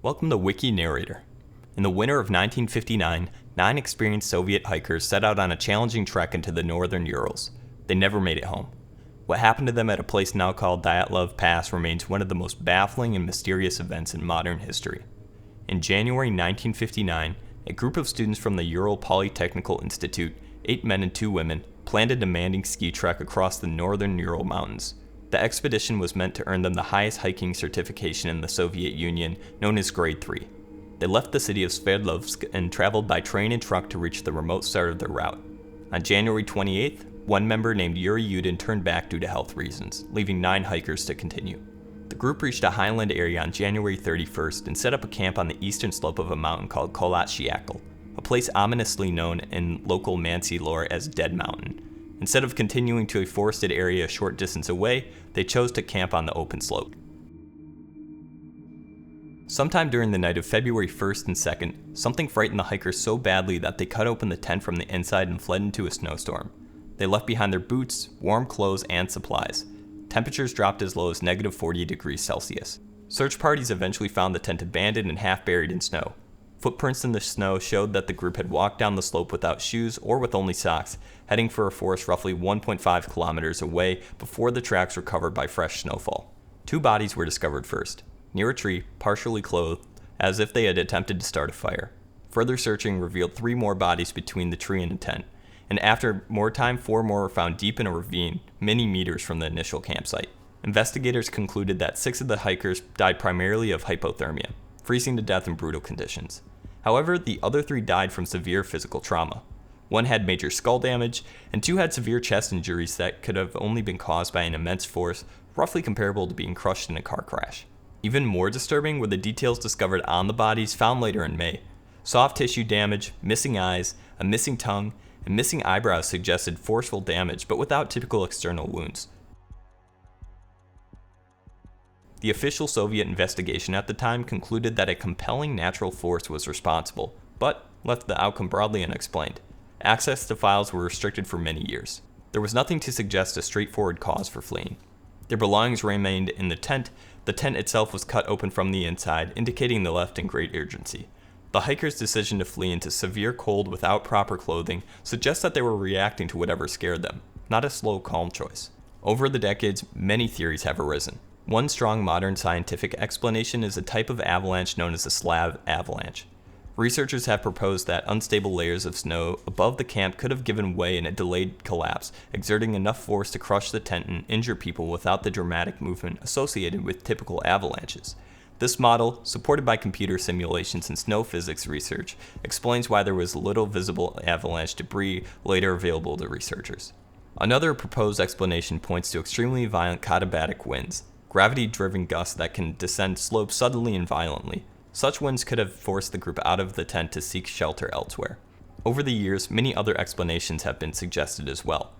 Welcome to WikiNarrator. In the winter of 1959, 9 experienced Soviet hikers set out on a challenging trek into the northern Urals. They never made it home. What happened to them at a place now called Dyatlov Pass remains one of the most baffling and mysterious events in modern history. In January 1959, a group of students from the Ural Polytechnical Institute, 8 men and 2 women, planned a demanding ski trek across the northern Ural Mountains. The expedition was meant to earn them the highest hiking certification in the Soviet Union, known as Grade 3. They left the city of Sverdlovsk and traveled by train and truck to reach the remote start of their route. On January 28th, one member named Yuri Yudin turned back due to health reasons, leaving 9 hikers to continue. The group reached a highland area on January 31st and set up a camp on the eastern slope of a mountain called Kolat-Shiakal, a place ominously known in local Mansi lore as Dead Mountain. Instead of continuing to a forested area a short distance away, they chose to camp on the open slope. Sometime during the night of February 1st and 2nd, something frightened the hikers so badly that they cut open the tent from the inside and fled into a snowstorm. They left behind their boots, warm clothes, and supplies. Temperatures dropped as low as negative 40 degrees Celsius. Search parties eventually found the tent abandoned and half buried in snow. Footprints in the snow showed that the group had walked down the slope without shoes or with only socks, heading for a forest roughly 1.5 kilometers away before the tracks were covered by fresh snowfall. 2 bodies were discovered first, near a tree, partially clothed, as if they had attempted to start a fire. Further searching revealed 3 more bodies between the tree and the tent, and after more time, 4 more were found deep in a ravine, many meters from the initial campsite. Investigators concluded that 6 of the hikers died primarily of hypothermia, freezing to death in brutal conditions. However, the other 3 died from severe physical trauma. 1 had major skull damage, and 2 had severe chest injuries that could have only been caused by an immense force, roughly comparable to being crushed in a car crash. Even more disturbing were the details discovered on the bodies found later in May. Soft tissue damage, missing eyes, a missing tongue, and missing eyebrows suggested forceful damage, but without typical external wounds. The official Soviet investigation at the time concluded that a compelling natural force was responsible, but left the outcome broadly unexplained. Access to files were restricted for many years. There was nothing to suggest a straightforward cause for fleeing. Their belongings remained in the tent. The tent itself was cut open from the inside, indicating they left in great urgency. The hikers' decision to flee into severe cold without proper clothing suggests that they were reacting to whatever scared them, not a slow, calm choice. Over the decades, many theories have arisen. One strong modern scientific explanation is a type of avalanche known as a slab avalanche. Researchers have proposed that unstable layers of snow above the camp could have given way in a delayed collapse, exerting enough force to crush the tent and injure people without the dramatic movement associated with typical avalanches. This model, supported by computer simulations and snow physics research, explains why there was little visible avalanche debris later available to researchers. Another proposed explanation points to extremely violent katabatic winds, gravity-driven gusts that can descend slopes suddenly and violently. Such winds could have forced the group out of the tent to seek shelter elsewhere. Over the years, many other explanations have been suggested as well.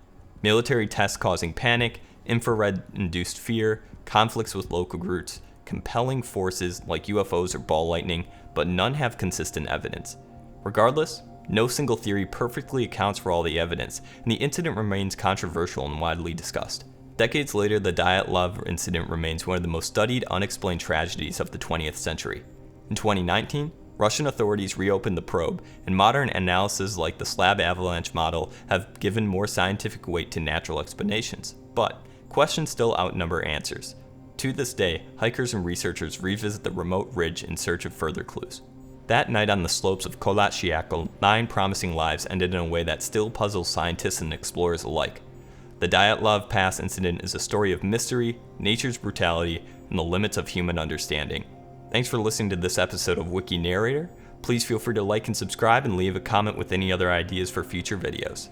Military tests causing panic, infrared-induced fear, conflicts with local groups, compelling forces like UFOs or ball lightning, but none have consistent evidence. Regardless, no single theory perfectly accounts for all the evidence, and the incident remains controversial and widely discussed. Decades later, the Dyatlov incident remains one of the most studied, unexplained tragedies of the 20th century. In 2019, Russian authorities reopened the probe, and modern analyses like the slab avalanche model have given more scientific weight to natural explanations. But questions still outnumber answers. To this day, hikers and researchers revisit the remote ridge in search of further clues. That night on the slopes of Kolat-Shiakal, 9 promising lives ended in a way that still puzzles scientists and explorers alike. The Dyatlov Pass Incident is a story of mystery, nature's brutality, and the limits of human understanding. Thanks for listening to this episode of WikiNarrator. Please feel free to like and subscribe and leave a comment with any other ideas for future videos.